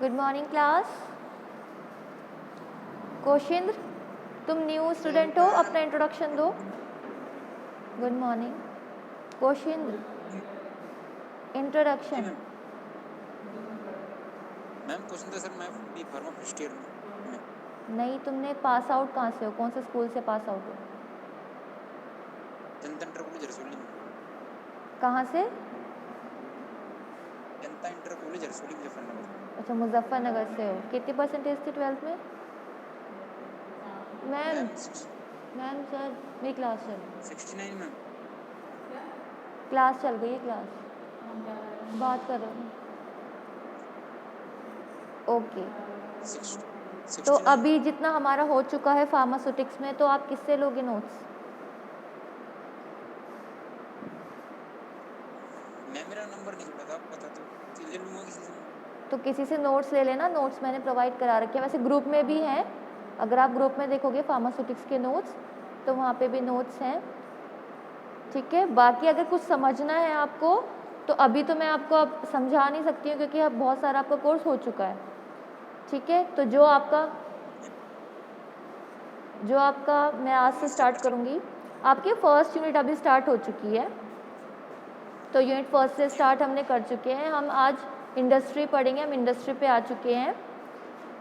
Good morning class. कोशिंद्र, तुम new student हो, अपना इंट्रोडक्शन दो। Good morning Koshindra, introduction. Ma'am question था सर, मैं बी फार्मा फर्स्ट ईयर में। नहीं, तुमने पास आउट कहाँ से हो, कौन से स्कूल से पास आउट हो? जनता इंटर कॉलेज रसोली में। कहाँ से? जनता इंटर कॉलेज रसोली मुजफ्फरनगर। अच्छा, मुजफ्फरनगर से हो। कितनी परसेंटेज थी 12th में? मैम मैम मैम सर, मेरी क्लास चल 69 मैम। क्लास चल गई है, क्लास बात कर रहे हो। ओके, तो 69 अभी जितना हमारा हो चुका है फार्मास्यूटिक्स में, तो आप किससे लोगे नोट्स? मैम मेरा नंबर नहीं जुड़ा था, आप बता दो ले लूँगा किसी से। तो किसी से नोट्स ले लेना, नोट्स मैंने प्रोवाइड करा रखे हैं, वैसे ग्रुप में भी हैं। अगर आप ग्रुप में देखोगे फार्मास्यूटिक्स के नोट्स, तो वहाँ पे भी नोट्स हैं। ठीक है, बाकी अगर कुछ समझना है आपको, तो अभी तो मैं आपको अब समझा नहीं सकती हूँ, क्योंकि अब बहुत सारा आपका कोर्स हो चुका है। ठीक है, तो जो आपका मैं आज से स्टार्ट करूँगी। आपकी फर्स्ट यूनिट अभी स्टार्ट हो चुकी है, तो यूनिट फर्स्ट से स्टार्ट हमने कर चुके हैं। हम आज इंडस्ट्री पढ़ेंगे, हम इंडस्ट्री पे आ चुके हैं।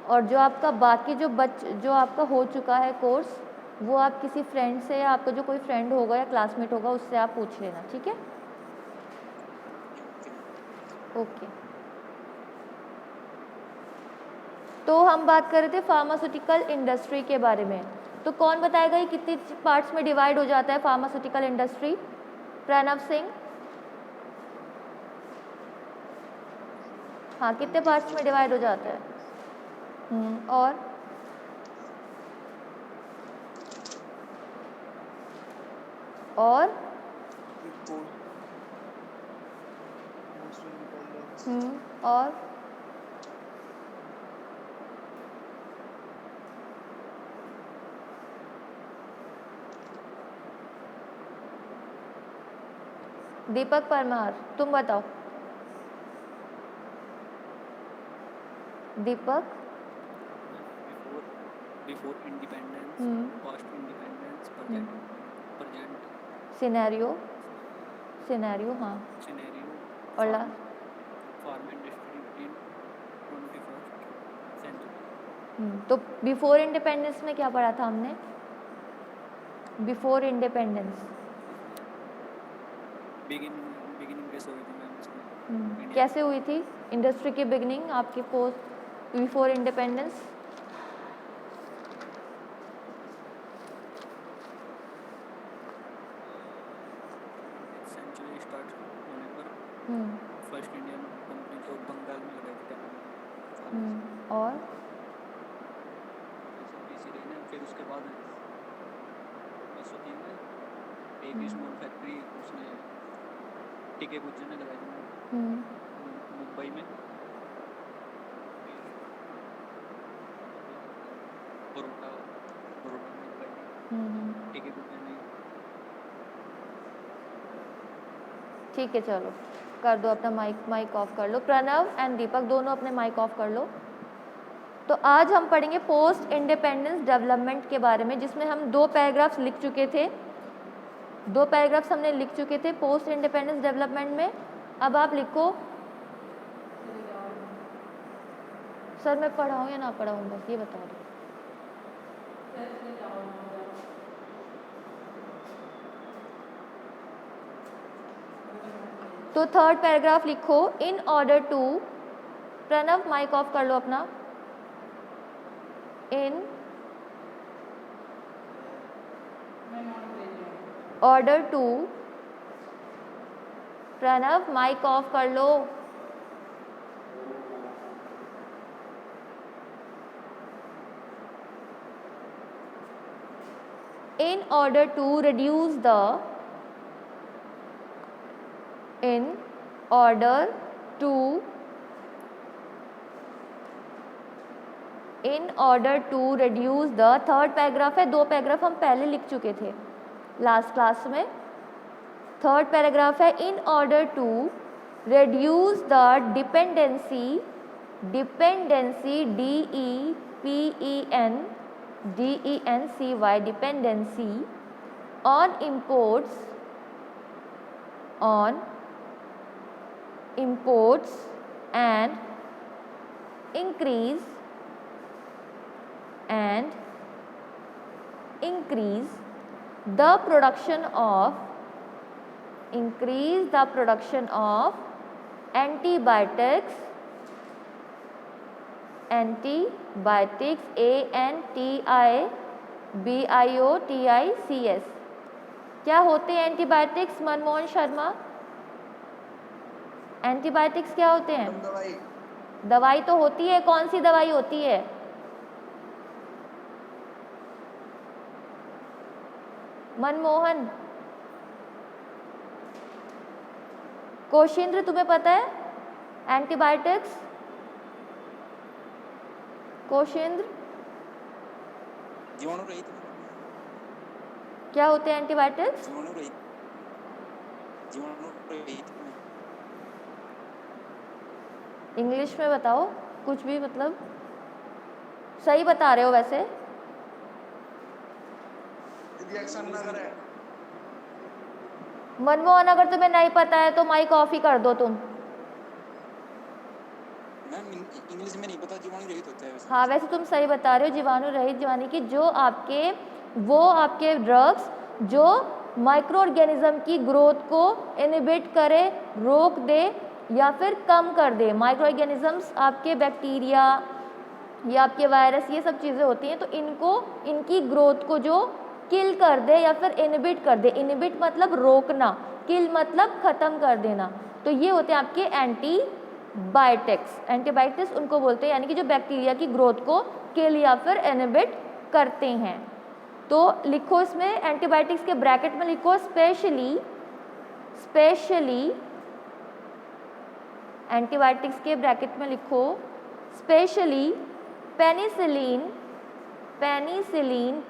और जो आपका बाकी जो आपका हो चुका है कोर्स, वो आप किसी फ्रेंड से, या आपका जो कोई फ्रेंड होगा या क्लासमेट होगा, उससे आप पूछ लेना। ठीक है, ओके। तो हम बात कर रहे थे फार्मास्यूटिकल इंडस्ट्री के बारे में। तो कौन बताएगा ये कितनी पार्ट्स में डिवाइड हो जाता है फार्मास्यूटिकल इंडस्ट्री? प्रणव सिंह। हाँ, कितने पार्ट्स में डिवाइड हो जाता है? और और दीपक परमार, तुम बताओ। Deepak. Before independence, post independence, present scenario, हाँ। सिनेरियो, और pharm industry in 21st century. तो बिफोर इंडिपेंडेंस में क्या पढ़ा था हमने? बिफोर इंडिपेंडेंस बिगिनिंग कैसे हुई थी मैम इसकी? कैसे हुई थी इंडस्ट्री की बिगिनिंग आपकी post before independence? Century start होने पर फर्स्ट इंडियन कंपनी तो बंगाल में लगाई थी टेक्नोलॉजी। और इसी रही ना, फिर उसके बाद 1903 में एक स्मॉल फैक्ट्री उसने टीके गुज्जर ने लगाई थी मुंबई में। बड़ौदा में लगाई थी टीके गुज्जर ने। ठीक है, चलो कर दो अपना माइक ऑफ कर लो। प्रणव एंड दीपक दोनों अपने माइक ऑफ कर लो। तो आज हम पढ़ेंगे पोस्ट इंडिपेंडेंस डेवलपमेंट के बारे में, जिसमें हम 2 पैराग्राफ्स लिख चुके थे। 2 पैराग्राफ्स हमने लिख चुके थे पोस्ट इंडिपेंडेंस डेवलपमेंट में। अब आप लिखो। सर मैं पढ़ाऊँ या ना पढ़ाऊँ, बस ये बता दो। तो थर्ड पैराग्राफ लिखो। In order to, Pranav mike off कर लो अपना। In order to, Pranav mike off कर लो। In order to reduce the, in order to reduce the, third paragraph है। 2 पैराग्राफ हम पहले लिख चुके थे लास्ट क्लास में। थर्ड पैराग्राफ है in order to reduce the dependency dependency, DEPENDENCY, dependency on imports and increase the production of antibiotics, ANTIBIOTICS। क्या होते हैं एंटीबायोटिक्स मनमोहन शर्मा? एंटीबायोटिक्स क्या होते हैं? दवाई तो होती है, कौन सी दवाई होती है? मनमोहन, कोशिंद्र तुम्हें पता है एंटीबायोटिक्स? कोशिंद्र, जीवाणु रहित। क्या होते हैं एंटीबायोटिक्स? जीवाणु रहित। इंग्लिश में बताओ, कुछ भी, मतलब सही बता रहे हो वैसे। रिएक्शन ना करे। मनमोहन, अगर तुम्हें नहीं पता है तो माइक ऑफ ही कर दो तुम। मैम इंग्लिश में नहीं पता, जीवाणु रहित होता है वैसे। हाँ, वैसे तुम सही बता रहे हो, जीवाणु रहित, जीवाणु की जो आपके ड्रग्स जो माइक्रो ऑर्गेनिज्म की ग्रोथ को इनहिबिट करे, रोक दे या फिर कम कर दे। माइक्रो ऑर्गेनिजम्स आपके बैक्टीरिया या आपके वायरस, ये सब चीज़ें होती हैं, तो इनकी ग्रोथ को जो किल कर दे या फिर इनहिबिट कर दे। इनहिबिट मतलब रोकना, किल मतलब ख़त्म कर देना। तो ये होते हैं आपके एंटीबायोटिक्स। एंटीबायोटिक्स उनको बोलते हैं, यानी कि जो बैक्टीरिया की ग्रोथ को किल या फिर इनहिबिट करते हैं। तो लिखो इसमें एंटीबायोटिक्स के ब्रैकेट में लिखो स्पेशली एंटीबायोटिक्स के ब्रैकेट में लिखो स्पेशली पेनिसिलिन, PENICILLIN।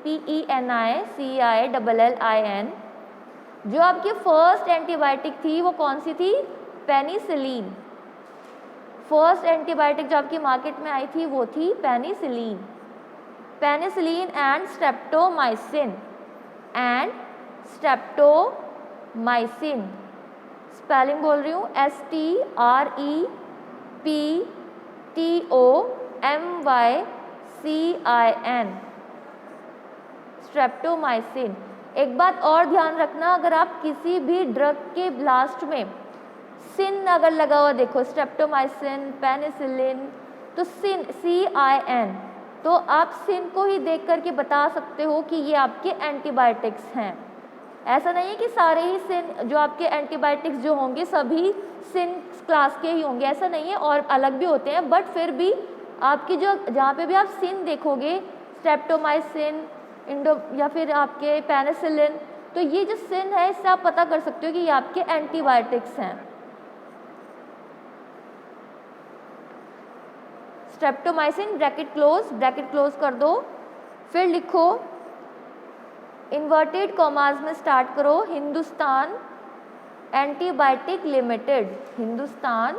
जो आपकी फर्स्ट एंटीबायोटिक थी वो कौन सी थी? पेनिसिलिन। फर्स्ट एंटीबायोटिक जो आपकी मार्केट में आई थी वो थी penicillin. Penicillin and streptomycin. Spelling बोल रही हूँ, STREPTOMYCIN, स्ट्रेप्टोमाइसिन। एक बात और ध्यान रखना, अगर आप किसी भी ड्रग के लास्ट में सिन अगर लगा हुआ देखो, स्ट्रेप्टोमाइसिन, पेनिसिलिन, तो CIN, तो आप सिन को ही देख करके बता सकते हो कि ये आपके एंटीबायोटिक्स हैं। ऐसा नहीं है कि सारे ही सिन जो आपके एंटीबायोटिक्स जो होंगे सभी सिन क्लास के ही होंगे, ऐसा नहीं है, और अलग भी होते हैं। बट फिर भी आपकी जो जहाँ पे भी आप सिन देखोगे, स्ट्रेप्टोमाइसिन, या फिर आपके पेनिसिलिन, तो ये जो सिन है इससे आप पता कर सकते हो कि ये आपके एंटीबायोटिक्स हैं। स्ट्रेप्टोमाइसिन ब्रैकेट क्लोज कर दो। फिर लिखो, इन्वर्टेड कॉमास में स्टार्ट करो, Hindustan antibiotic limited, Hindustan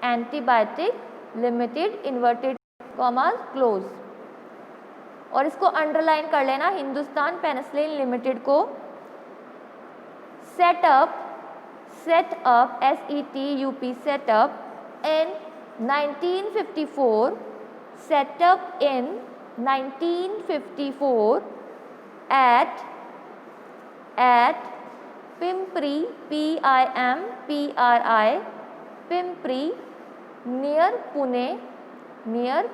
antibiotic limited, inverted commas close. और इसको अंडरलाइन कर लेना, हिंदुस्तान पेनिसिलिन लिमिटेड को setup SETUP setup in 1954, setup in 1954 at Pimpri, PIMPRI, Pimpri near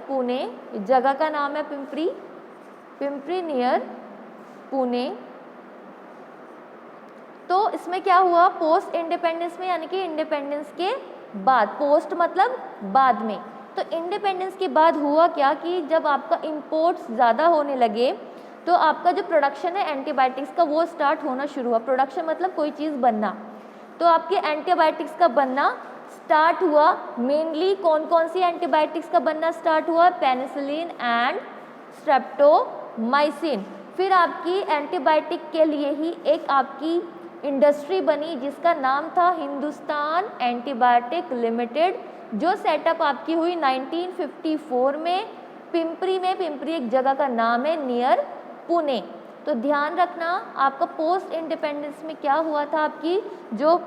Pune, जगह का नाम है पिंपरी नियर पुणे। तो इसमें क्या हुआ, पोस्ट इंडिपेंडेंस में, यानी कि इंडिपेंडेंस के बाद, पोस्ट मतलब बाद में, तो इंडिपेंडेंस के बाद हुआ क्या कि जब आपका इंपोर्ट्स ज़्यादा होने लगे तो आपका जो प्रोडक्शन है एंटीबायोटिक्स का वो स्टार्ट होना शुरू हुआ। प्रोडक्शन मतलब कोई चीज़ बनना, तो आपके एंटीबायोटिक्स का बनना स्टार्ट हुआ। मेनली कौन कौन सी एंटीबायोटिक्स का बनना स्टार्ट हुआ? Penicillin and streptomycin. फिर आपकी एंटीबायोटिक के लिए ही एक आपकी इंडस्ट्री बनी जिसका नाम था हिंदुस्तान एंटीबायोटिक लिमिटेड, जो सेटअप आपकी हुई 1954 में पिंपरी में। पिंपरी एक जगह का नाम है नियर पुणे। तो ध्यान रखना आपका पोस्ट इंडिपेंडेंस में क्या हुआ था, आपकी जो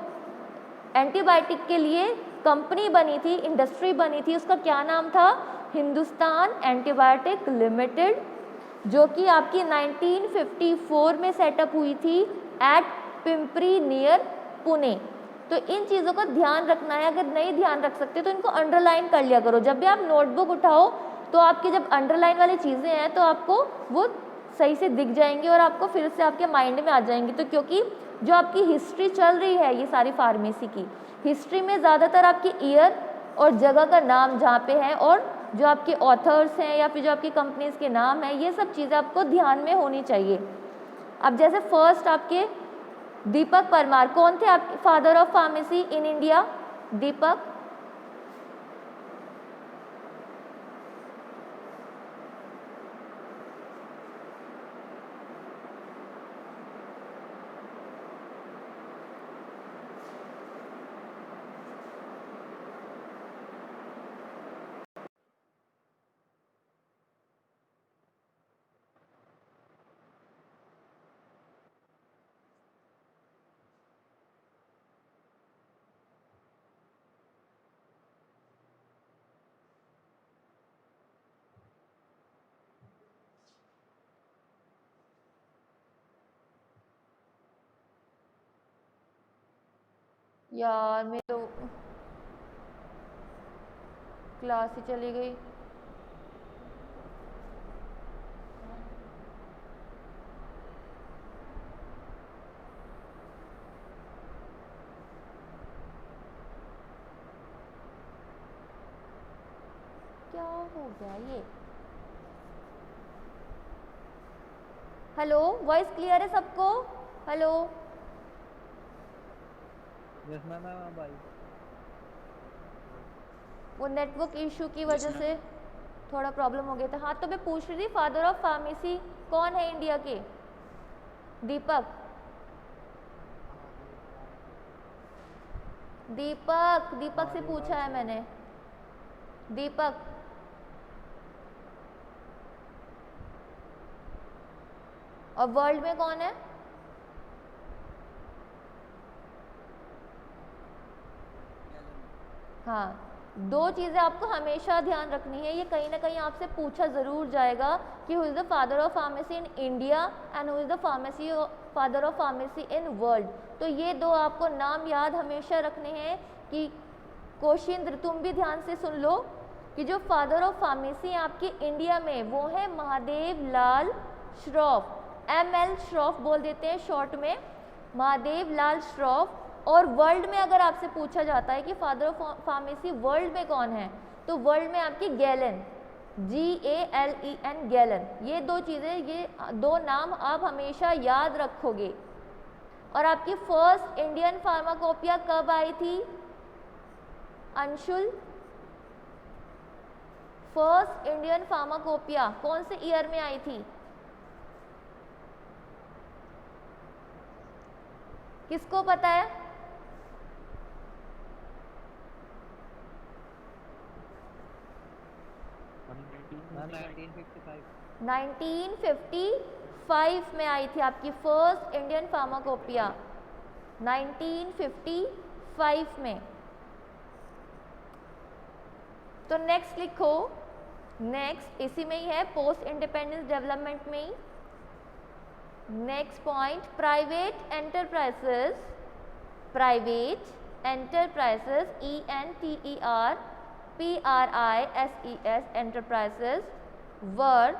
एंटीबायोटिक के लिए कंपनी बनी थी, इंडस्ट्री बनी थी, उसका क्या नाम था, हिंदुस्तान एंटीबायोटिक लिमिटेड, जो कि आपकी 1954 में सेटअप हुई थी एट पिंपरी नियर पुणे। तो इन चीज़ों का ध्यान रखना है, अगर नहीं ध्यान रख सकते तो इनको अंडरलाइन कर लिया करो। जब भी आप नोटबुक उठाओ तो आपकी जब अंडरलाइन वाली चीज़ें हैं तो आपको वो सही से दिख जाएंगी और आपको फिर से आपके माइंड में आ जाएंगी। तो क्योंकि जो आपकी हिस्ट्री चल रही है ये सारी फार्मेसी की हिस्ट्री में ज़्यादातर आपकी ईयर और जगह का नाम जहाँ पे है और जो आपके ऑथर्स हैं या फिर जो आपकी कंपनीज के नाम हैं, ये सब चीज़ें आपको ध्यान में होनी चाहिए। अब जैसे फर्स्ट आपके दीपक परमार कौन थे आपके father of pharmacy in India? Deepak यार मैं तो क्लास ही चली गई। क्या हो गया ये? हेलो, वॉइस क्लियर है सबको? हेलो यस मैम अब आई। वो नेटवर्क इशू की वजह से थोड़ा प्रॉब्लम हो गया था। हाँ, तो मैं पूछ रही थी फादर ऑफ फार्मेसी कौन है इंडिया के? दीपक दीपक दीपक से पूछा है मैंने। दीपक और वर्ल्ड में कौन है? हाँ, दो चीज़ें आपको हमेशा ध्यान रखनी है, ये कहीं ना कहीं आपसे पूछा ज़रूर जाएगा कि who is the father of pharmacy in India and who is the father of pharmacy in world. तो ये दो आपको नाम याद हमेशा रखने हैं। कि कोशिंद्र तुम भी ध्यान से सुन लो कि जो फादर ऑफ फार्मेसी आपके इंडिया में वो है महादेव लाल श्रॉफ, ML श्रॉफ बोल देते हैं शॉर्ट में, महादेव लाल श्रॉफ। और वर्ल्ड में अगर आपसे पूछा जाता है कि फादर ऑफ फार्मेसी वर्ल्ड में कौन है, तो वर्ल्ड में आपकी गैलन, GALEN गैलन। ये दो चीज़ें, ये दो नाम आप हमेशा याद रखोगे। और आपकी फर्स्ट इंडियन फार्माकोपिया कब आई थी अंशुल? फर्स्ट इंडियन फार्माकोपिया कौन से ईयर में आई थी? किसको पता है? 1955 में आई थी आपकी फर्स्ट इंडियन फार्माकोपिया, 1955 में। तो नेक्स्ट लिखो, नेक्स्ट इसी में ही है, पोस्ट इंडिपेंडेंस डेवलपमेंट में ही। Next point, private enterprises, private enterprises ENTERPRISES enterprises were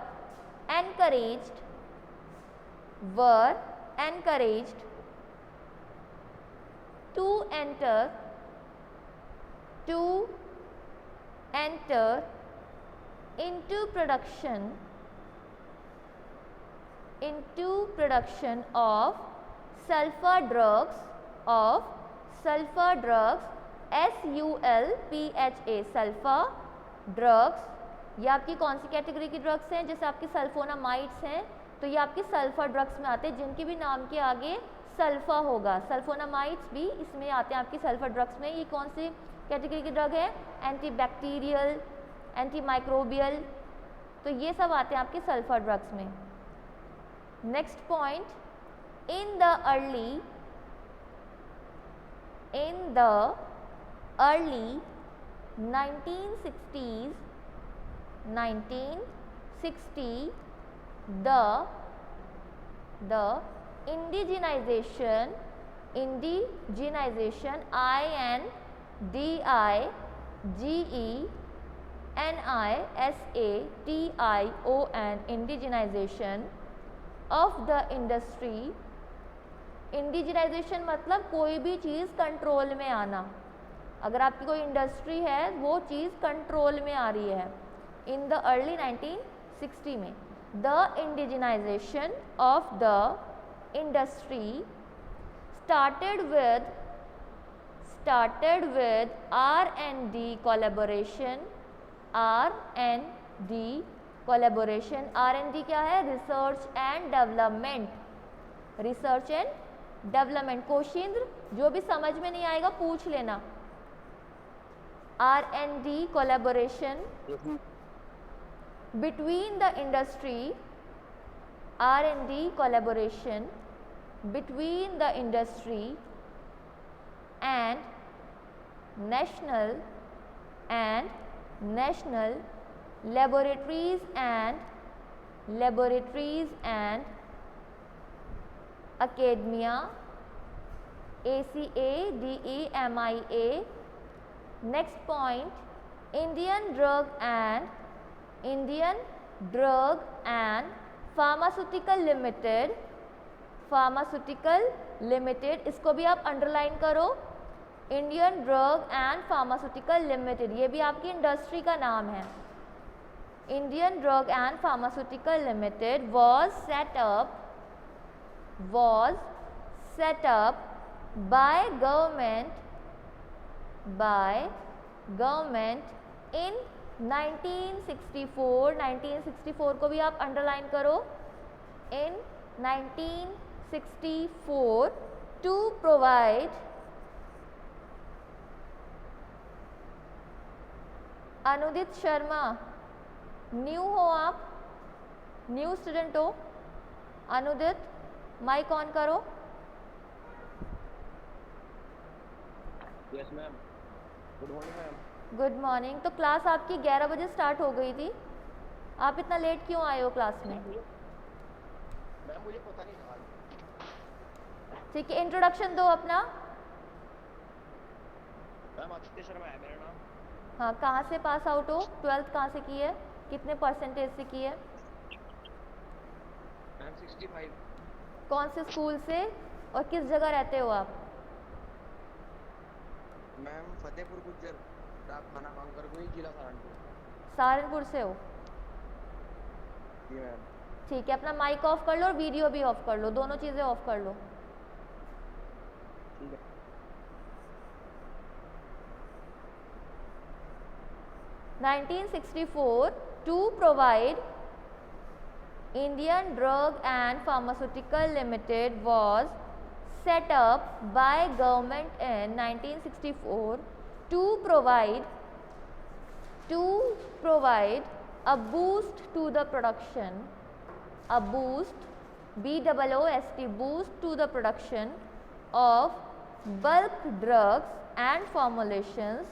encouraged to enter into production of sulfur drugs, SULPHA sulphur drugs. ये आपकी कौन सी कैटेगरी की ड्रग्स हैं? जैसे आपकी सल्फोनामाइड्स हैं तो ये आपकी सल्फर ड्रग्स में आते हैं, जिनकी भी नाम के आगे सल्फा होगा। सल्फोनामाइड्स भी इसमें आते हैं आपकी सल्फर ड्रग्स में। ये कौन सी कैटेगरी की ड्रग है, एंटी बैक्टीरियल, एंटी माइक्रोबियल, तो ये सब आते हैं आपके सल्फर ड्रग्स में। Next point, in the early 1960s the indigenization indigenization of the industry, indigenisation मतलब कोई भी चीज़ कंट्रोल में आना। अगर आपकी कोई इंडस्ट्री है वो चीज़ कंट्रोल में आ रही है। इन द अर्ली 1960 में the indigenisation of the industry started with R&D collaboration। R&D क्या है? Research and development. कोशिंद्र, जो भी समझ में नहीं आएगा पूछ लेना। R&D collaboration between the industry, R&D collaboration between the industry and national laboratories and academia, ACADEMIA। next point, Indian Drug and Pharmaceutical Limited, इसको भी आप अंडरलाइन करो। Indian Drug and Pharmaceutical limited, ये भी आपकी इंडस्ट्री का नाम है। Indian Drug and Pharmaceutical limited was set up by government in 1964। 1964 को भी आप अंडरलाइन करो। in 1964 to provide Anudit Sharma, new हो आप, न्यू स्टूडेंट हो। अनुदित, माइक ऑन करो। Yes ma'am, good morning ma'am. Good morning. तो क्लास आपकी 11 बजे स्टार्ट हो गई थी, आप इतना लेट क्यों आए हो क्लास में? मैम मुझे पता नहीं था। ठीक है, इंट्रोडक्शन दो अपना। मैम आदित्य शर्मा है मेरा नाम। हाँ, कहाँ से पास आउट हो? 12th कहाँ से की है? कितने परसेंटेज से की है? मैम 65। कौन से स्कूल से और किस जगह रहते हो आप? मैम फतेहपुर गुज्जर, डाक खाना कांकरगुई, जिला सहारनपुर। सहारनपुर से हो? जी मैम। ठीक है, अपना माइक ऑफ कर लो और वीडियो भी ऑफ कर लो, दोनों चीज़ें ऑफ कर लो। ठीक है। 1964 to provide Indian Drug and Pharmaceutical Limited was set up by government in 1964 to provide a boost to the production, a boost, BOOST, boost to the production of bulk drugs and formulations,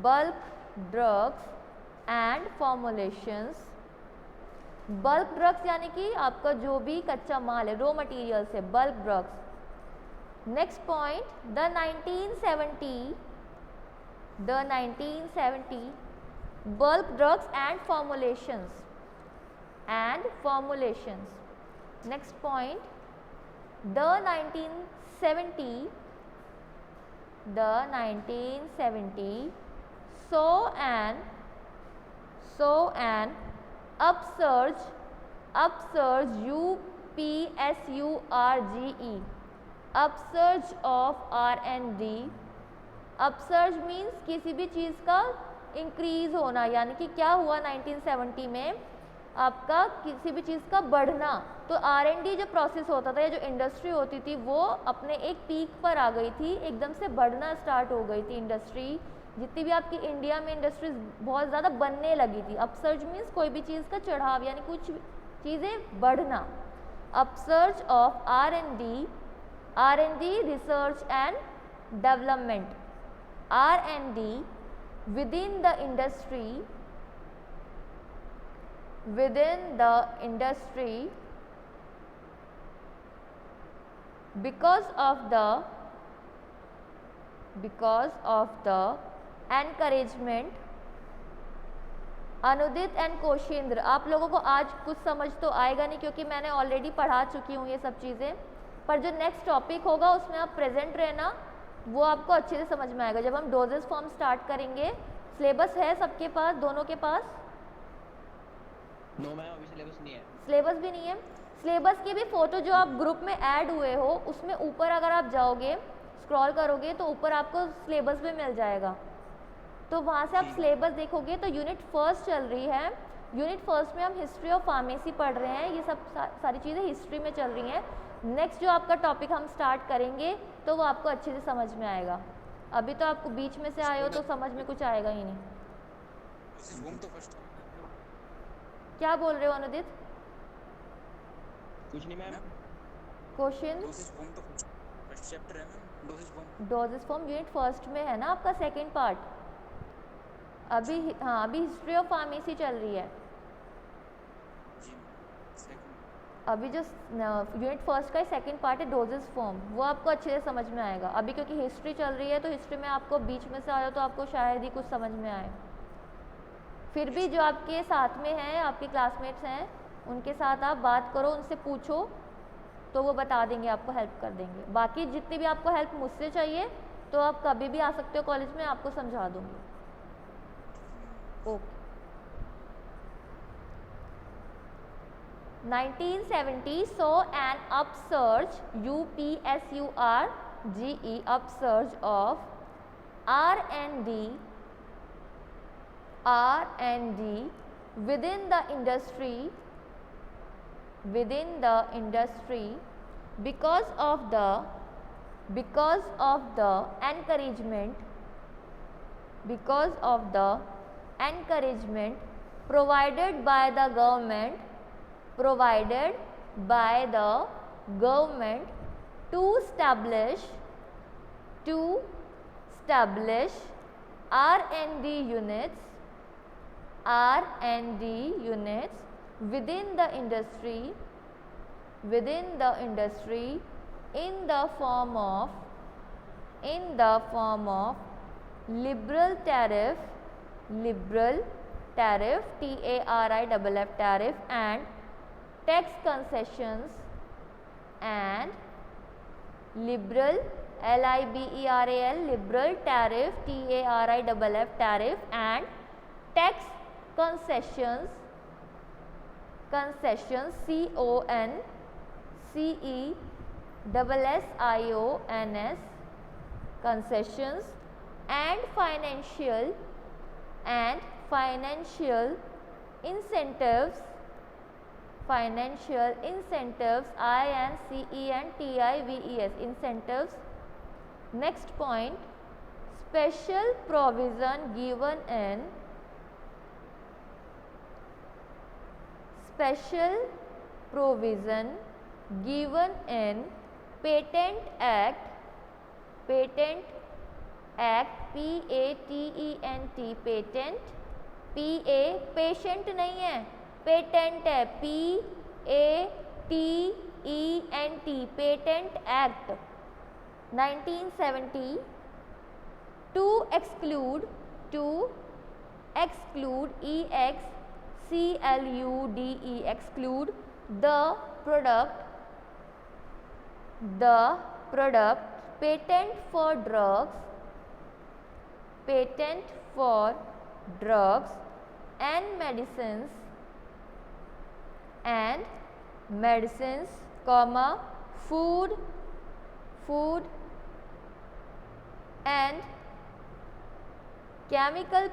bulk drugs and formulations। Bulk drugs यानी कि आपका जो भी कच्चा माल है, raw material से, bulk drugs. Next point, the 1970 bulk drugs and formulations. Next point, the 1970 saw an upsurge, UPSURGE, upsurge of R&D। Upsurge means किसी भी चीज़ का इंक्रीज होना, यानी कि क्या हुआ 1970 में आपका किसी भी चीज़ का बढ़ना। तो R&D जो प्रोसेस होता था या जो इंडस्ट्री होती थी वो अपने एक पीक पर आ गई थी, एकदम से बढ़ना स्टार्ट हो गई थी इंडस्ट्री। जितनी भी आपकी इंडिया में इंडस्ट्रीज बहुत ज़्यादा बनने लगी थी। अपसर्ज मीन्स कोई भी चीज़ का चढ़ाव, यानी कुछ चीज़ें बढ़ना। Upsurge of R&D research and development, R&D within the industry because of the encouragement। Anudit and Kaushindra, आप लोगों को आज कुछ समझ तो आएगा नहीं क्योंकि मैंने ऑलरेडी पढ़ा चुकी हूँ ये सब चीज़ें, पर जो नेक्स्ट टॉपिक होगा उसमें आप प्रेजेंट रहना, वो आपको अच्छे से समझ में आएगा। जब हम डोजेस फॉर्म स्टार्ट करेंगे, सिलेबस है सबके पास, दोनों के पास? नो मैम, अभी सिलेबस नहीं है। सिलेबस भी नहीं है। सिलेबस की भी फ़ोटो जो आप ग्रुप में ऐड हुए हो उसमें ऊपर अगर आप जाओगे, स्क्रॉल करोगे तो ऊपर आपको सिलेबस भी मिल जाएगा। तो वहाँ से आप सिलेबस देखोगे तो यूनिट फर्स्ट चल रही है। यूनिट फर्स्ट में हम हिस्ट्री ऑफ फार्मेसी पढ़ रहे हैं, ये सब सारी चीज़ें हिस्ट्री में चल रही हैं। नेक्स्ट जो आपका टॉपिक हम स्टार्ट करेंगे तो वो आपको अच्छे से समझ में आएगा। अभी तो आपको बीच में से आए हो तो समझ में कुछ आएगा ही नहीं। तो फर्स्ट क्या बोल रहे हो अनुदित? कुछ नहीं मैम। क्वेश्चन? डोसेज फॉर्म तो फर्स्ट चैप्टर है ma'am, dosage form. Doses form unit first में है ना आपका सेकंड पार्ट। अभी हाँ, अभी हिस्ट्री ऑफ फार्मेसी चल रही है। जी सेकंड। अभी जो यूनिट फर्स्ट का ही सेकंड पार्ट है डोजेस फॉर्म, वो आपको अच्छे से समझ में आएगा। अभी क्योंकि हिस्ट्री चल रही है तो हिस्ट्री में आपको बीच में से आया तो आपको शायद ही कुछ समझ में आए। फिर भी जो आपके साथ में हैं, आपके क्लासमेट्स हैं, उनके साथ आप बात करो, उनसे पूछो तो वो बता देंगे, आपको हेल्प कर देंगे। बाकी जितनी भी आपको हेल्प मुझसे चाहिए तो आप कभी भी आ सकते हो कॉलेज में, आपको समझा दूँगी। Okay. 1970 saw an upsurge, UPSURGE, upsurge of R&D within the industry because of the encouragement provided by the government to establish R&D units within the industry in the form of liberal tariff, TARIF, tariff, and tax concessions, and liberal, liberal tariff, tariff, and tax concessions, CONCESSIONS, concessions, and financial incentives, INCENTIVES, incentives. Next point, special provision given in Patent Act, patent, patent, patient नहीं है, patent है, PATENT, patent act 1970 to exclude exclude the product patent for drugs and medicines, comma, food and chemical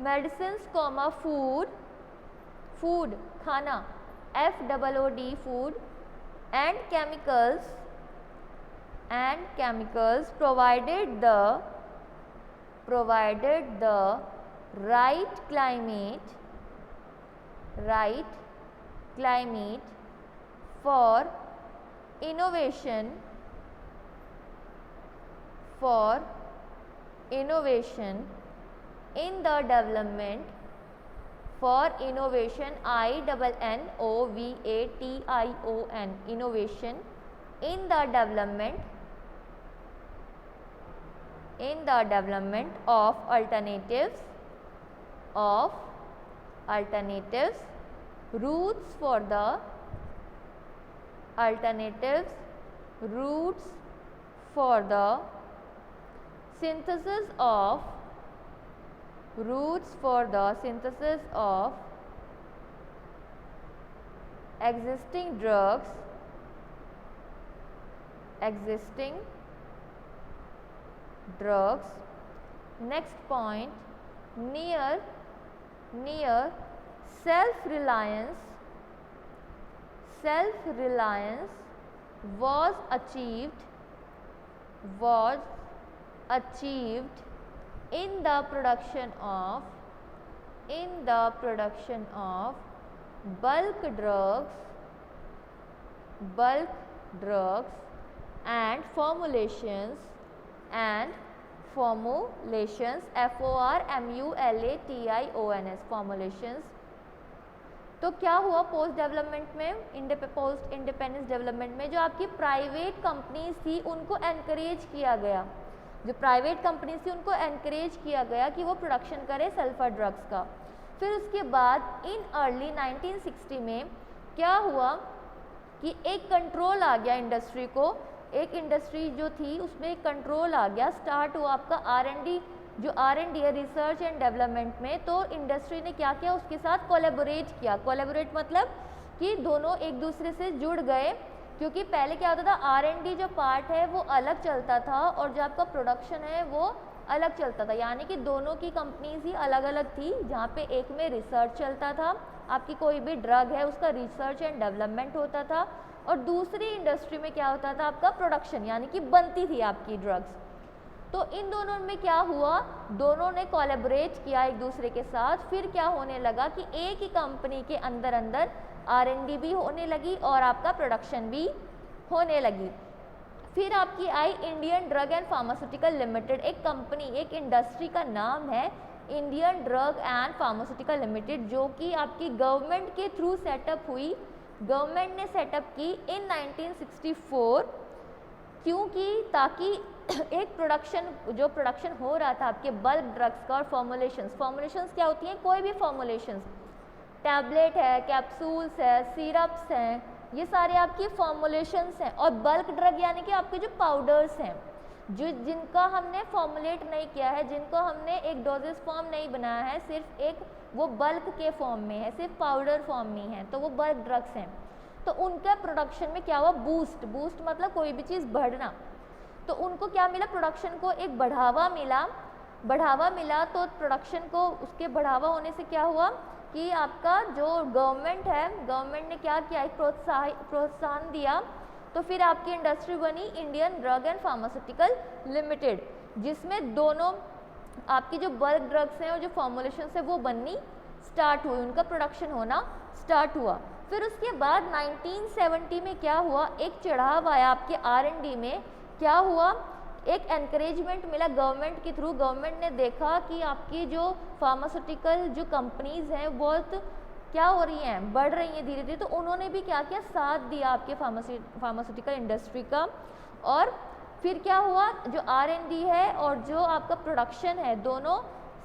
medicines comma food खाना FOOD food and chemicals provided the right climate for innovation in the development innovation innovation in the development of alternatives routes for the synthesis of existing drugs next point near self reliance was achieved in the production of bulk drugs and formulations formulations तो क्या हुआ post development में post independence development में जो आपकी private companies थी उनको encourage किया गया कि वो प्रोडक्शन करे सल्फर ड्रग्स का। फिर उसके बाद इन अर्ली 1960 में क्या हुआ कि एक कंट्रोल आ गया इंडस्ट्री को, एक इंडस्ट्री जो थी उसमें एक कंट्रोल आ गया, स्टार्ट हुआ आपका R&D है रिसर्च एंड डेवलपमेंट में। तो इंडस्ट्री ने क्या किया, उसके साथ कोलैबोरेट किया। कोलैबोरेट मतलब कि दोनों एक दूसरे से जुड़ गए, क्योंकि पहले क्या होता था R&D जो पार्ट है वो अलग चलता था और जो आपका प्रोडक्शन है वो अलग चलता था, यानी कि दोनों की कंपनीज ही अलग अलग थी। जहाँ पे एक में रिसर्च चलता था, आपकी कोई भी ड्रग है उसका रिसर्च एंड डेवलपमेंट होता था, और दूसरी इंडस्ट्री में क्या होता था आपका प्रोडक्शन, यानी कि बनती थी आपकी ड्रग्स। तो इन दोनों में क्या हुआ, दोनों ने कोलैबोरेट किया एक दूसरे के साथ। फिर क्या होने लगा कि एक ही कंपनी के अंदर अंदर R&D भी होने लगी और आपका प्रोडक्शन भी होने लगी। फिर आपकी आई Indian Drug and Pharmaceutical Limited, एक कंपनी, एक इंडस्ट्री का नाम है Indian Drug and Pharmaceutical Limited, जो कि आपकी गवर्नमेंट के थ्रू सेटअप हुई। गवर्नमेंट ने सेटअप की इन 1964, क्योंकि ताकि एक प्रोडक्शन हो रहा था आपके बल्क ड्रग्स का और फॉर्मुलेशंस क्या होती हैं, कोई भी फॉर्मुलेशंस, टैबलेट है, कैप्सूल्स है, सिरप्स हैं, ये सारे आपकी फॉर्मुलेशंस हैं। और बल्क ड्रग यानी कि आपके जो पाउडर्स हैं, जिनका हमने फॉर्मुलेट नहीं किया है, जिनको हमने एक डोजेस फॉर्म नहीं बनाया है, सिर्फ एक वो बल्क के फॉर्म में है, सिर्फ पाउडर फॉर्म में है, तो वो बल्क ड्रग्स हैं। तो उनका प्रोडक्शन में क्या हुआ, बूस्ट मतलब कोई भी चीज़ बढ़ना, तो उनको क्या मिला, प्रोडक्शन को एक बढ़ावा मिला। तो प्रोडक्शन को उसके बढ़ावा होने से क्या हुआ कि आपका जो गवर्नमेंट है, गवर्नमेंट ने क्या किया, एक प्रोत्साहन दिया। तो फिर आपकी इंडस्ट्री बनी Indian Drug and Pharmaceutical limited, जिसमें दोनों आपकी जो बल्क ड्रग्स हैं और जो फॉर्मुलेशंस है वो बननी स्टार्ट हुई, उनका प्रोडक्शन होना स्टार्ट हुआ। फिर उसके बाद 1970 में क्या हुआ, एक चढ़ाव आया आपके R&D में। क्या हुआ, एक एनकरेजमेंट मिला गवर्नमेंट के थ्रू। गवर्नमेंट ने देखा कि आपकी जो फार्मास्यूटिकल जो कंपनीज़ हैं बहुत क्या हो रही हैं, बढ़ रही हैं धीरे धीरे, तो उन्होंने भी क्या किया, साथ दिया आपके फार्मास्यूटिकल इंडस्ट्री का। और फिर क्या हुआ, जो R&D है और जो आपका प्रोडक्शन है दोनों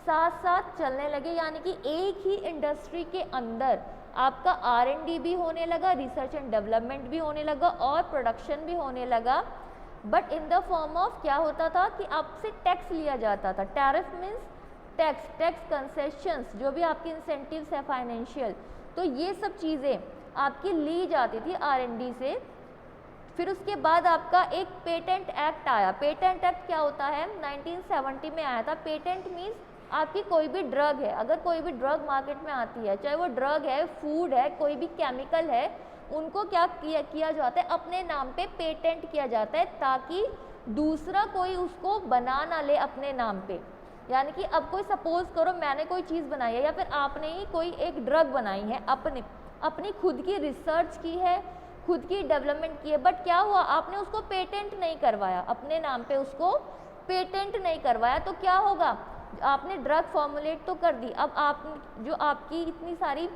साथ साथ चलने लगे, यानी कि एक ही इंडस्ट्री के अंदर आपका R&D भी होने लगा, रिसर्च एंड डेवलपमेंट भी होने लगा और प्रोडक्शन भी होने लगा। But in the form of क्या होता था कि आपसे टैक्स लिया जाता था। टैरिफ मीन्स टैक्स कंसेशंस, जो भी आपकी इंसेंटिव्स है फाइनेंशियल, तो ये सब चीज़ें आपकी ली जाती थी R&D से। फिर उसके बाद आपका एक पेटेंट एक्ट आया। पेटेंट एक्ट क्या होता है? 1970 में आया था। पेटेंट मीन्स आपकी कोई भी ड्रग है, अगर कोई भी ड्रग मार्केट में आती है, चाहे वो ड्रग है, फूड है, कोई भी केमिकल है, उनको क्या किया जाता है? अपने नाम पे पेटेंट किया जाता है, ताकि दूसरा कोई उसको बना ना ले अपने नाम पे। यानी कि अब कोई सपोज करो मैंने कोई चीज़ बनाई है या फिर आपने ही कोई एक ड्रग बनाई है, अपनी खुद की रिसर्च की है, खुद की डेवलपमेंट की है, बट क्या हुआ? आपने उसको पेटेंट नहीं करवाया, अपने नाम पे उसको पेटेंट नहीं करवाया, तो क्या होगा? आपने ड्रग फॉर्मुलेट तो कर दी, अब आप जो आपकी इतनी सारी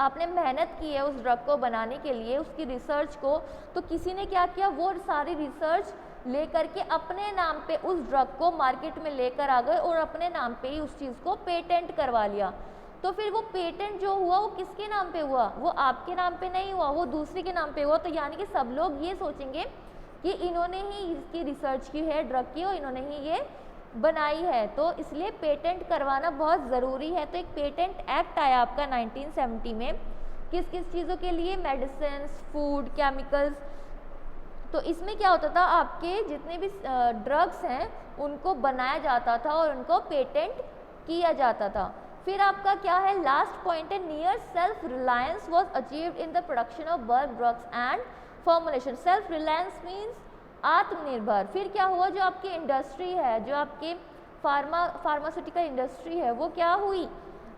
आपने मेहनत की है उस ड्रग को बनाने के लिए, उसकी रिसर्च को, तो किसी ने क्या किया? वो सारी रिसर्च लेकर के अपने नाम पे उस ड्रग को मार्केट में लेकर आ गए और अपने नाम पे ही उस चीज़ को पेटेंट करवा लिया। तो फिर वो पेटेंट जो हुआ वो किसके नाम पे हुआ? वो आपके नाम पे नहीं हुआ, वो दूसरे के नाम पे हुआ। तो यानी कि सब लोग ये सोचेंगे कि इन्होंने ही इसकी रिसर्च की है ड्रग की और इन्होंने ही ये बनाई है, तो इसलिए पेटेंट करवाना बहुत ज़रूरी है। तो एक पेटेंट एक्ट आया आपका 1970 में, किस किस चीज़ों के लिए? Medicine, food, chemicals. तो इसमें क्या होता था? आपके जितने भी ड्रग्स हैं उनको बनाया जाता था और उनको पेटेंट किया जाता था। फिर आपका क्या है? लास्ट पॉइंट है, near self reliance was achieved in the production of bulk drugs and formulation. Self reliance means आत्मनिर्भर। फिर क्या हुआ? जो आपकी इंडस्ट्री है, जो आपके फार्मास्यूटिकल इंडस्ट्री है, वो क्या हुई?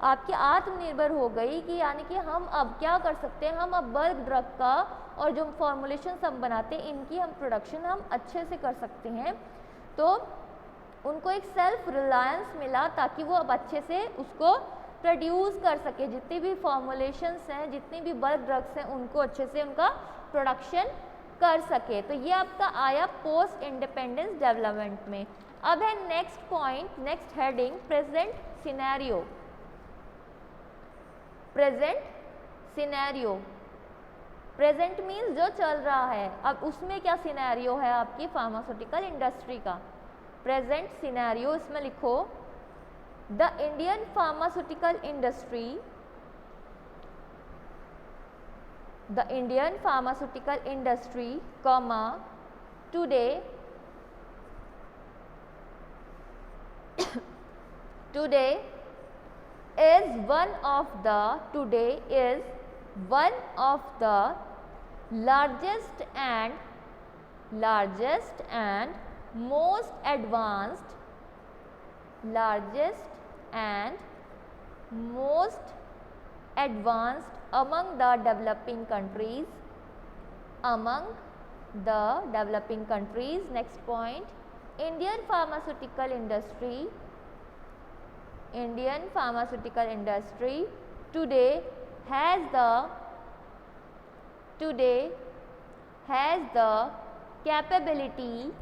आपकी आत्मनिर्भर हो गई कि यानी कि हम अब क्या कर सकते हैं? हम अब बल्क ड्रग का और जो फॉर्मुलेशन हम बनाते हैं इनकी हम प्रोडक्शन हम अच्छे से कर सकते हैं। तो उनको एक सेल्फ रिलायंस मिला, ताकि वो अब अच्छे से उसको प्रोड्यूस कर सके, जितनी भी फॉर्मुलेशंस हैं, जितनी भी बल्क ड्रग्स हैं, उनको अच्छे से उनका प्रोडक्शन कर सके। तो ये आपका आया पोस्ट इंडिपेंडेंस डेवलपमेंट में। अब है next point, next heading, present scenario. Present scenario, present means जो चल रहा है, अब उसमें क्या सिनेरियो है आपकी फार्मास्यूटिकल इंडस्ट्री का? प्रेजेंट सिनेरियो इसमें लिखो, the Indian pharmaceutical industry, the Indian pharmaceutical industry, today is one of the largest and most advanced among the developing countries. Next point, Indian pharmaceutical industry today has the capability,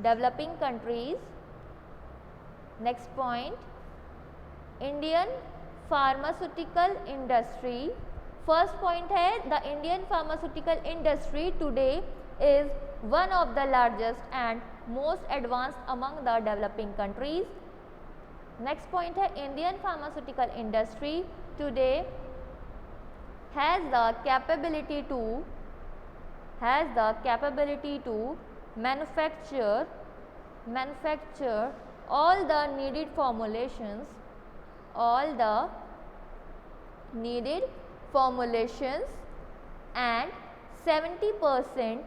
developing countries. Next point, Indian pharmaceutical industry, first point है, the Indian pharmaceutical industry today is one of the largest and most advanced among the developing countries. Next point है, Indian pharmaceutical industry today has the capability to manufacture all the needed formulations and 70%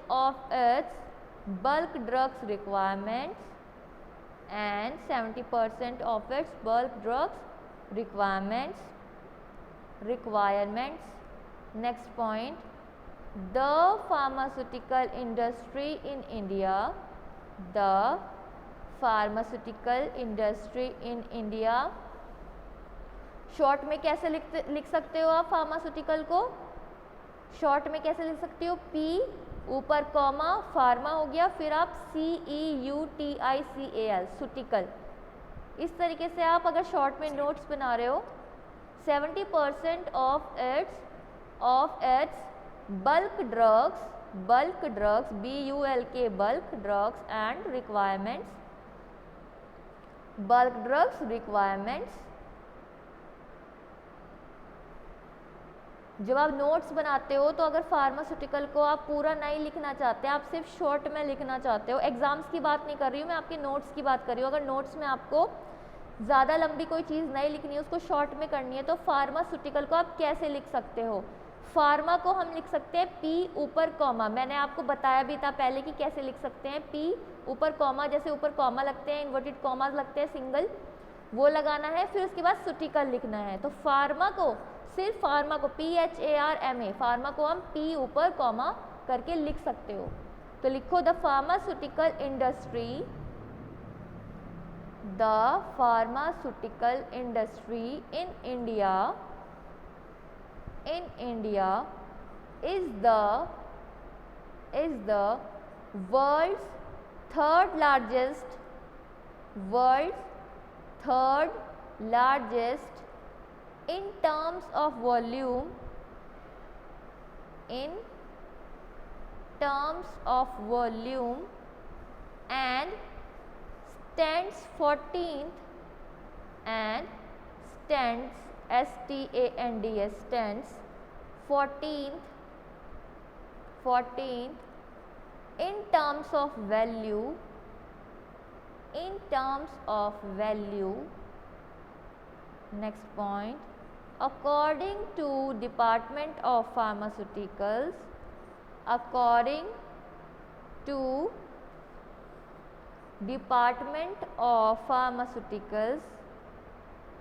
of its bulk drugs requirements Next point, the pharmaceutical industry in India, short में कैसे लिख सकते हो आप pharmaceutical को? Short में कैसे लिख सकते हो? पी ऊपर कॉमा, फार्मा हो गया, फिर आप CEUTICAL, सुटिकल। इस तरीके से आप अगर शॉर्ट में नोट्स बना रहे हो, 70% of its bulk drugs, bulk drugs and requirements जब आप नोट्स बनाते हो तो अगर फार्मास्यूटिकल को आप पूरा नहीं लिखना चाहते, आप सिर्फ शॉर्ट में लिखना चाहते हो, एग्ज़ाम्स की बात नहीं कर रही हूँ मैं, आपके नोट्स की बात कर रही हूँ, अगर नोट्स में आपको ज़्यादा लंबी कोई चीज़ नहीं लिखनी है, उसको शॉर्ट में करनी है, तो फार्मास्यूटिकल को आप कैसे लिख सकते हो? फार्मा को हम लिख सकते हैं पी ऊपर कॉमा, मैंने आपको बताया भी था पहले कि कैसे लिख सकते हैं, पी ऊपर कॉमा, जैसे ऊपर कॉमा लगते हैं, इन्वर्टेड कॉमास लगते हैं सिंगल, वो लगाना है, फिर उसके बाद सुटिकल लिखना है। तो फार्मा को, सिर्फ फार्मा को PHARMA, फार्मा को हम पी ऊपर कॉमा करके लिख सकते हो। तो लिखो the pharmaceutical industry, the pharmaceutical industry in India is the world's third largest in terms of volume, and stands 14th stands 14th in terms of value, next point, according to Department of Pharmaceuticals,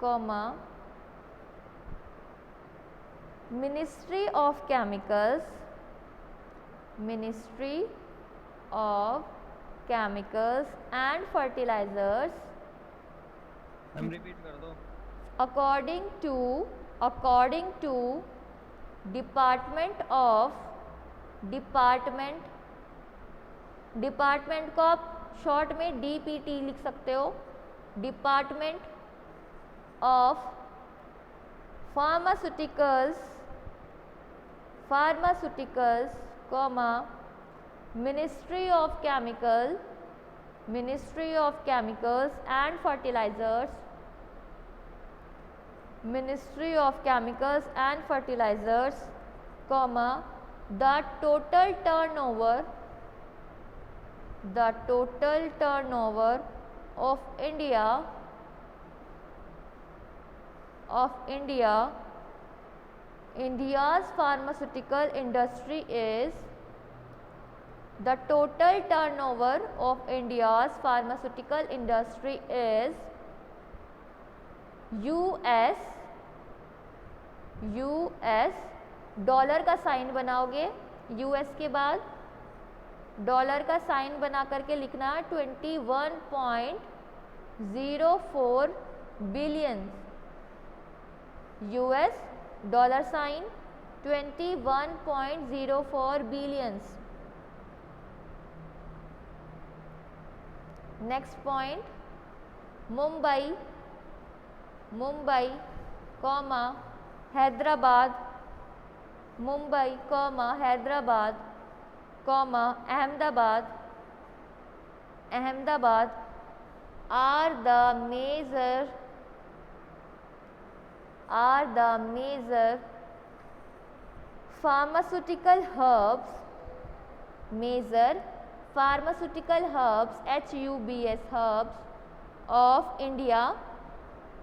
comma, Ministry of Chemicals and Fertilizers, हम repeat कर दो। according to department को आप short में DPT लिख सकते हो, department of pharmaceuticals, comma, ministry of chemicals and fertilisers, comma, the total turnover of India's pharmaceutical industry is, the total turnover of India's pharmaceutical industry is US, dollar का sign बनाओगे, US के बाद dollar का sign बना करके लिखना है 21.04 billion, US dollar sign 21.04 billions. Next point, Mumbai comma Hyderabad, comma Ahmedabad are the major pharmaceutical hubs,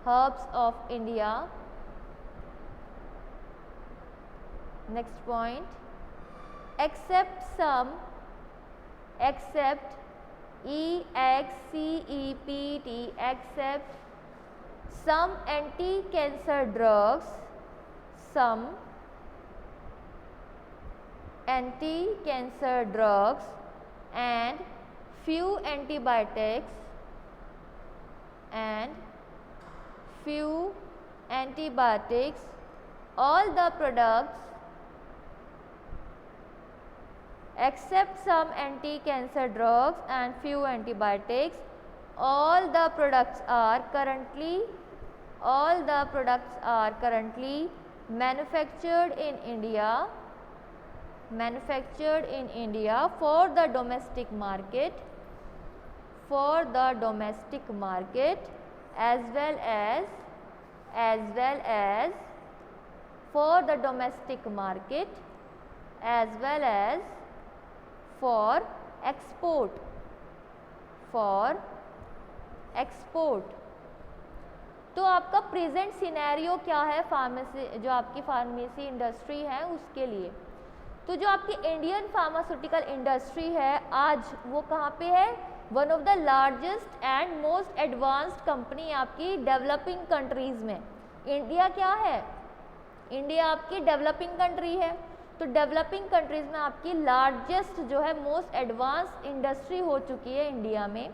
hubs of India. Next point, except some anti-cancer drugs, and few antibiotics, all the products, except some anti-cancer drugs and few antibiotics, all the products are currently manufactured in India for the domestic market, as well as for the domestic market as well as for export, for export। तो आपका present scenario क्या है pharmacy, जो आपकी pharmacy industry है उसके लिए। तो जो आपकी इंडियन फार्मास्यूटिकल इंडस्ट्री है आज वो कहाँ पे है, one of the largest and most advanced company आपकी डेवलपिंग कंट्रीज़ में। इंडिया क्या है, इंडिया आपकी डेवलपिंग कंट्री है, तो डेवलपिंग कंट्रीज़ में आपकी लार्जेस्ट जो है मोस्ट एडवांस इंडस्ट्री हो चुकी है इंडिया में।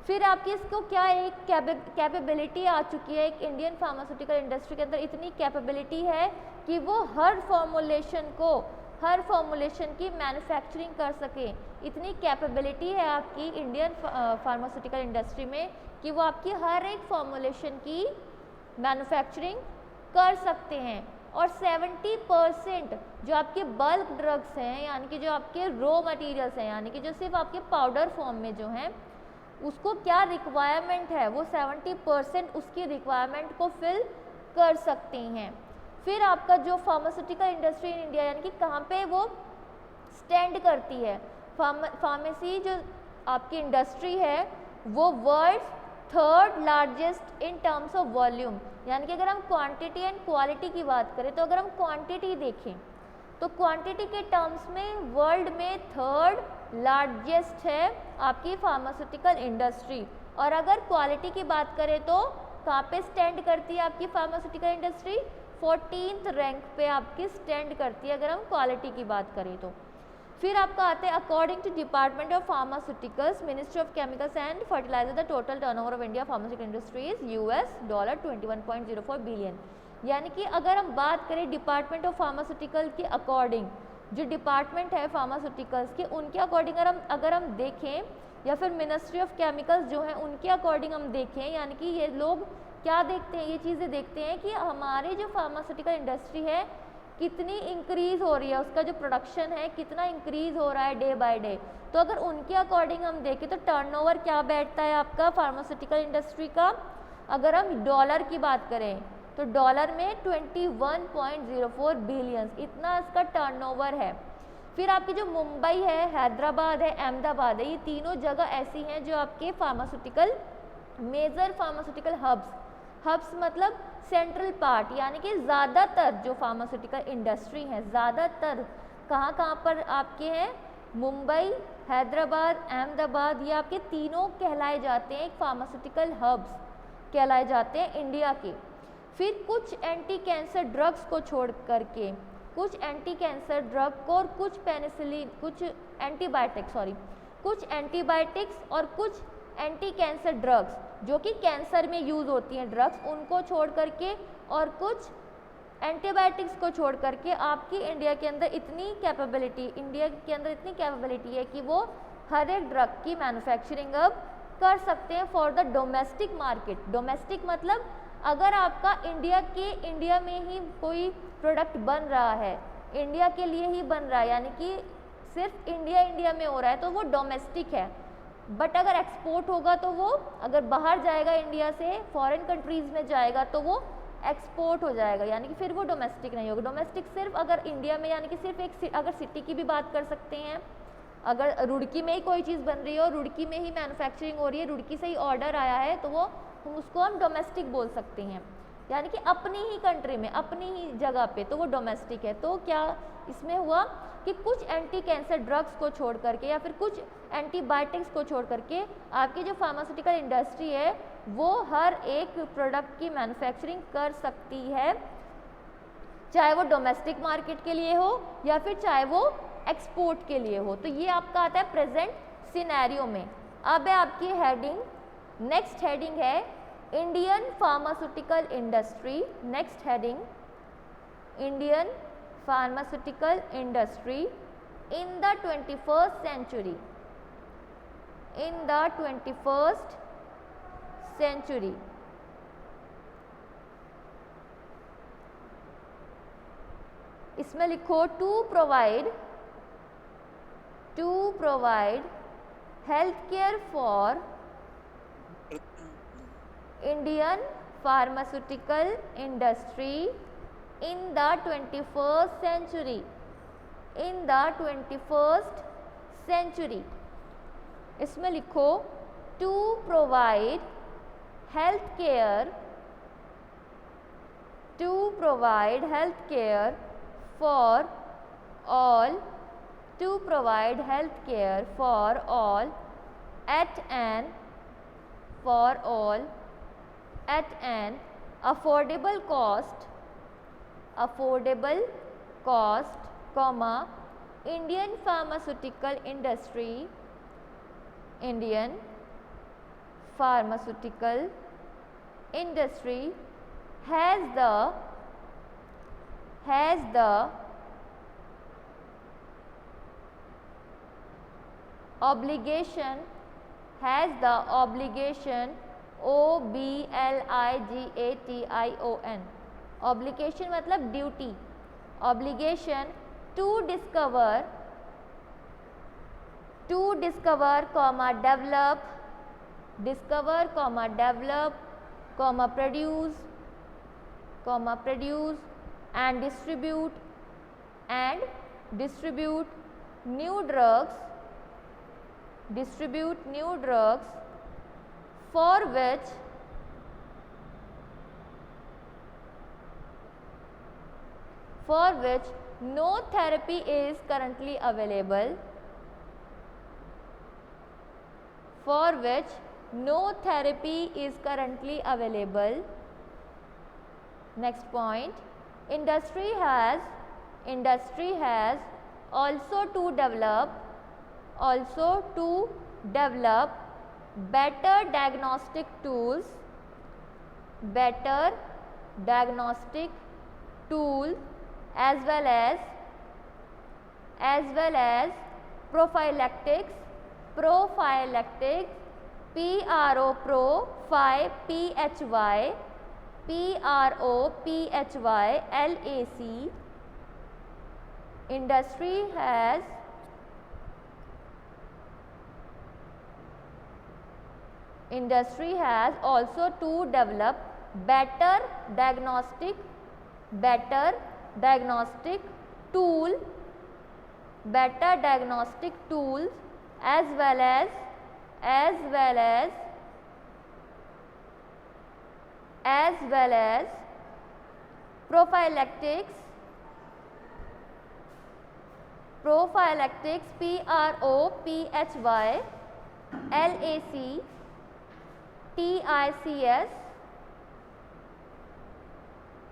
फिर आपकी इसको क्या एक कैपेबिलिटी आ चुकी है, एक इंडियन फार्मास्यूटिकल इंडस्ट्री के अंदर इतनी कैपेबिलिटी है कि वो हर फॉर्मुलेशन की मैन्युफैक्चरिंग कर सके। इतनी कैपेबिलिटी है आपकी इंडियन फार्मास्यूटिकल इंडस्ट्री में कि वो आपकी हर एक फॉर्मुलेशन की मैन्युफैक्चरिंग कर सकते हैं। और 70% जो आपके बल्क ड्रग्स हैं, यानी कि जो आपके रॉ मटेरियल्स हैं, यानी कि जो सिर्फ आपके पाउडर फॉर्म में जो हैं उसको क्या रिक्वायरमेंट है, वो 70% उसकी रिक्वायरमेंट को फिल कर सकती हैं। फिर आपका जो फार्मास्यूटिकल इंडस्ट्री इन इंडिया यानी कि कहाँ पे वो स्टैंड करती है, फार्मेसी जो आपकी इंडस्ट्री है वो world third largest in terms of volume. यानी कि अगर हम क्वांटिटी एंड क्वालिटी की बात करें तो अगर हम क्वांटिटी देखें तो क्वांटिटी के टर्म्स में वर्ल्ड में थर्ड लार्जेस्ट है आपकी फार्मास्यूटिकल इंडस्ट्री। और अगर क्वालिटी की बात करें तो कहाँ पे स्टैंड करती है आपकी फार्मास्यूटिकल इंडस्ट्री, 14th रैंक पे आपकी स्टैंड करती है अगर हम क्वालिटी की बात करें तो। फिर आपका आता है according to department of pharmaceuticals ministry of chemicals and fertiliser the total turnover of India pharmaceutical industry is $21.04 billion. यानी कि अगर हम बात करें डिपार्टमेंट ऑफ फार्मास्यूटिकल के अकॉर्डिंग, जो डिपार्टमेंट है फार्मास्यूटिकल्स के उनके अकॉर्डिंग अगर हम देखें या फिर मिनिस्ट्री ऑफ केमिकल्स जो है उनके अकॉर्डिंग हम देखें, यानी कि ये लोग क्या देखते हैं, ये चीज़ें देखते हैं कि हमारे जो फार्मास्यूटिकल इंडस्ट्री है कितनी इंक्रीज़ हो रही है, उसका जो प्रोडक्शन है कितना इंक्रीज़ हो रहा है डे बाय डे। तो अगर उनके अकॉर्डिंग हम देखें तो टर्नओवर क्या बैठता है आपका फार्मास्यूटिकल इंडस्ट्री का, अगर हम डॉलर की बात करें तो डॉलर में 21.04 बिलियन इतना इसका टर्नओवर है। फिर आपकी जो मुंबई है, हैदराबाद है, अहमदाबाद है, ये तीनों जगह ऐसी हैं जो आपके फार्मास्यूटिकल मेजर फार्मास्यूटिकल हब्स मतलब सेंट्रल पार्ट, यानी कि ज़्यादातर जो फार्मास्यूटिकल इंडस्ट्री हैं ज़्यादातर कहाँ पर आपके हैं, मुंबई, हैदराबाद, अहमदाबाद, ये आपके तीनों कहलाए जाते हैं एक फार्मास्यूटिकल हब्स कहलाए जाते हैं इंडिया के। फिर कुछ एंटी कैंसर ड्रग्स को छोड़ करके, कुछ एंटी कैंसर ड्रग को और कुछ पेनिसिलिन, कुछ एंटीबायोटिक्स और कुछ एंटी कैंसर ड्रग्स जो कि कैंसर में यूज़ होती हैं ड्रग्स, उनको छोड़ करके और कुछ एंटीबायोटिक्स को छोड़ करके आपकी इंडिया के अंदर इतनी कैपेबिलिटी है कि वो हर एक ड्रग की मैन्युफैक्चरिंग अब कर सकते हैं for the domestic market. Domestic मतलब अगर आपका इंडिया में ही कोई प्रोडक्ट बन रहा है, इंडिया के लिए ही बन रहा है, यानी कि सिर्फ इंडिया में हो रहा है तो वो डोमेस्टिक है। बट अगर एक्सपोर्ट होगा तो वो अगर बाहर जाएगा इंडिया से फॉरेन कंट्रीज़ में जाएगा तो वो एक्सपोर्ट हो जाएगा, यानी कि फिर वो डोमेस्टिक नहीं होगा। डोमेस्टिक सिर्फ अगर इंडिया में, यानी कि सिर्फ एक अगर सिटी की भी बात कर सकते हैं, अगर रुड़की में ही कोई चीज़ बन रही है और रुड़की में ही मैन्युफैक्चरिंग हो रही है, रुड़की से ही ऑर्डर आया है तो वो उसको हम डोमेस्टिक बोल सकते हैं, यानी कि अपनी ही कंट्री में अपनी ही जगह पे तो वो डोमेस्टिक है। तो क्या इसमें हुआ कि कुछ एंटी कैंसर ड्रग्स को छोड़ करके या फिर कुछ एंटीबायोटिक्स को छोड़ करके आपकी जो फार्मास्यूटिकल इंडस्ट्री है वो हर एक प्रोडक्ट की मैन्युफैक्चरिंग कर सकती है, चाहे वो डोमेस्टिक मार्केट के लिए हो या फिर चाहे वो एक्सपोर्ट के लिए हो। तो ये आपका आता है प्रेजेंट सिनेरियो में। अब है आपकी हेडिंग, नेक्स्ट हेडिंग है Indian pharmaceutical industry. Next heading Indian pharmaceutical industry in the 21st century. In the 21st century. इसमें लिखो to provide health care for Indian pharmaceutical industry in the 21st century, in the 21st century. इसमें लिखो to provide health care, to provide health care for all, to provide health care for all at an, for all at an affordable cost, affordable cost, comma, Indian pharmaceutical industry, Indian pharmaceutical industry has the obligation, has the obligation, obligation, obligation मतलब duty, obligation to discover, comma develop, discover, comma develop, comma produce and distribute new drugs, for which no therapy is currently available, for which no therapy is currently available. Next point, industry has also to develop better diagnostic tools, as well as prophylactics, PROPHYLAC. Industry has also to develop better diagnostic tools, as well as prophylactics, PROPHYLACTICS,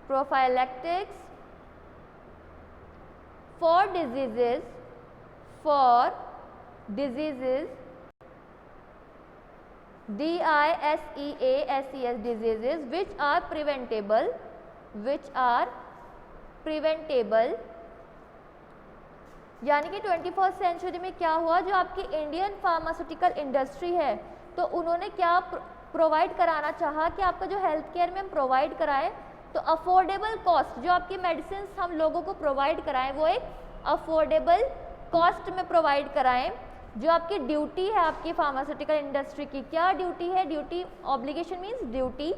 prophylactics for diseases, DISEASES, diseases which are preventable, यानी कि 21st century में क्या हुआ, जो आपकी Indian pharmaceutical industry है तो उन्होंने क्या प्रोवाइड कराना चाहा कि आपका जो हेल्थ केयर में हम प्रोवाइड कराएं तो अफोर्डेबल कॉस्ट, जो आपकी मेडिसिन हम लोगों को प्रोवाइड कराएं वो एक अफोर्डेबल कॉस्ट में प्रोवाइड कराएं। जो आपकी ड्यूटी है आपकी फार्मास्यूटिकल इंडस्ट्री की, क्या ड्यूटी है, ड्यूटी ऑब्लिगेशन मीन्स ड्यूटी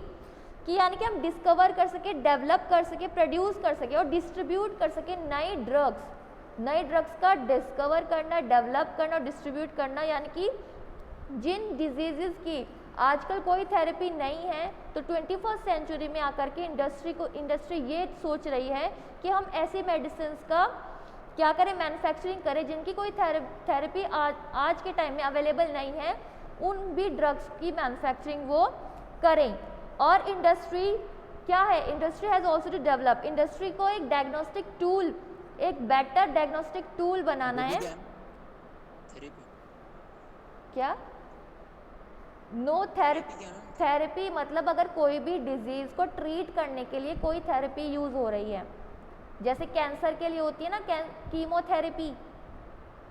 कि यानी कि हम डिस्कवर कर सके, डेवलप कर सके, प्रोड्यूस कर सके और डिस्ट्रीब्यूट कर सके नई ड्रग्स का डिस्कवर करना, डेवलप करना और डिस्ट्रीब्यूट करना। यानी कि जिन डिजीज़ की आजकल कोई थेरेपी नहीं है तो 21st सेंचुरी में आकर के इंडस्ट्री ये सोच रही है कि हम ऐसी मेडिसिन का क्या करें, मैन्युफैक्चरिंग करें जिनकी कोई थेरेपी आज के टाइम में अवेलेबल नहीं है, उन भी ड्रग्स की मैन्युफैक्चरिंग वो करें। और इंडस्ट्री क्या है, industry has also to develop, industry को एक डायग्नोस्टिक टूल, एक बेटर डायग्नोस्टिक टूल बनाना है। क्या नो थेरेपी मतलब अगर कोई भी डिजीज़ को ट्रीट करने के लिए कोई थेरेपी यूज़ हो रही है, जैसे कैंसर के लिए होती है ना कीमोथेरेपी,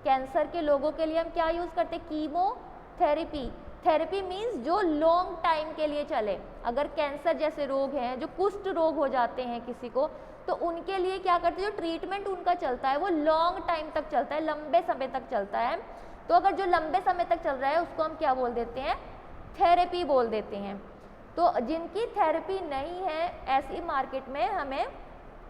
कैंसर के लोगों के लिए हम क्या यूज़ करते हैं, कीमोथेरेपी। थेरेपी मीन्स जो लॉन्ग टाइम के लिए चले। अगर कैंसर जैसे रोग हैं, जो कुष्ठ रोग हो जाते हैं किसी को, तो उनके लिए क्या करते हैं, जो ट्रीटमेंट उनका चलता है वो लॉन्ग टाइम तक चलता है, लंबे समय तक चलता है। तो अगर जो लंबे समय तक चल रहा है उसको हम क्या बोल देते हैं, थेरेपी बोल देते हैं। तो जिनकी थेरेपी नहीं है ऐसी मार्केट में हमें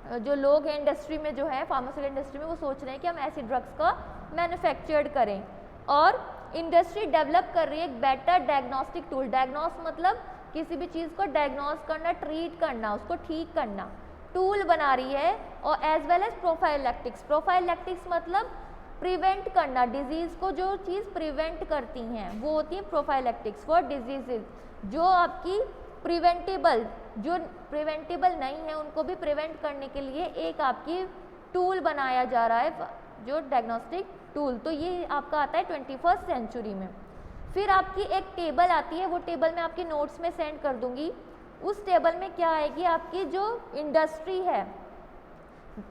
जो लोग हैं इंडस्ट्री में, जो है फार्मास्यूटिकल इंडस्ट्री में, वो सोच रहे हैं कि हम ऐसी ड्रग्स का मैन्युफैक्चर्ड करें। और इंडस्ट्री डेवलप कर रही है एक बेटर डायग्नोस्टिक टूल। डायग्नोस मतलब किसी भी चीज़ को डायग्नोस करना, ट्रीट करना, उसको ठीक करना, टूल बना रही है। और एज वेल एज प्रोफाइलैक्टिक्स। प्रोफाइलैक्टिक्स मतलब प्रिवेंट करना, डिजीज़ को जो चीज़ प्रिवेंट करती हैं वो होती है प्रोफाइलैक्टिक्स फॉर डिजीजेज। जो आपकी प्रिवेंटेबल, जो प्रिवेंटेबल नहीं है उनको भी प्रिवेंट करने के लिए एक आपकी टूल बनाया जा रहा है, जो डायग्नोस्टिक टूल। तो ये आपका आता है 21st सेंचुरी में। फिर आपकी एक टेबल आती है, वो टेबल मैं आपके नोट्स में सेंड कर दूंगी। उस टेबल में क्या आएगी, आपकी जो इंडस्ट्री है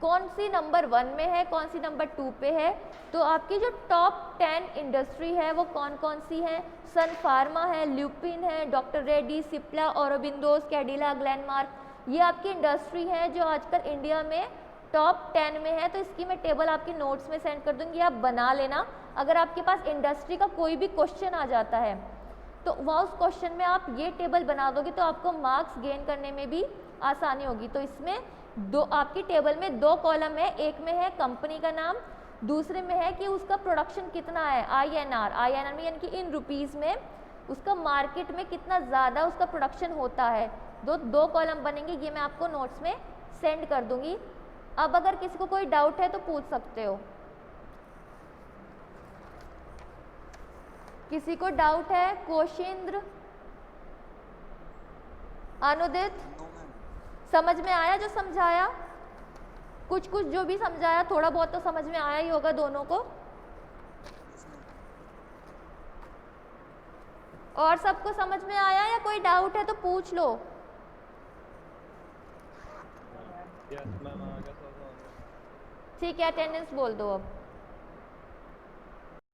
कौन सी नंबर 1 में है, कौन सी नंबर 2 पे है। तो आपकी जो टॉप 10 इंडस्ट्री है वो कौन कौन सी है, सन फार्मा है, ल्यूपिन है, डॉक्टर रेड्डी, सिप्ला, ऑरोबिंदोस, कैडिला, ग्लेनमार्क, ये आपकी इंडस्ट्री है जो आजकल इंडिया में टॉप 10 में है। तो इसकी मैं टेबल आपके नोट्स में सेंड कर दूंगी, आप बना लेना। अगर आपके पास इंडस्ट्री का कोई भी क्वेश्चन आ जाता है तो वहाँ उस क्वेश्चन में आप ये टेबल बना दोगे तो आपको मार्क्स गेन करने में भी आसानी होगी। तो इसमें आपकी टेबल में 2 कॉलम है, एक में है कंपनी का नाम, दूसरे में है कि उसका प्रोडक्शन कितना है, INR में, यानी कि इन रुपीज़ में उसका मार्केट में कितना ज़्यादा उसका प्रोडक्शन होता है। दो कॉलम बनेंगे, ये मैं आपको नोट्स में सेंड कर दूंगी। अब अगर किसी को कोई डाउट है तो पूछ सकते हो। किसी को डाउट है? कोशिंद्र, अनुदित, नो मैम। समझ में आया जो समझाया? कुछ कुछ जो भी समझाया थोड़ा बहुत तो समझ में आया ही होगा दोनों को। Yes ma'am. और सबको समझ में आया या कोई डाउट है तो पूछ लो। यस मैम, आ गया समझ। ठीक है, अटेंडेंस बोल दो अब।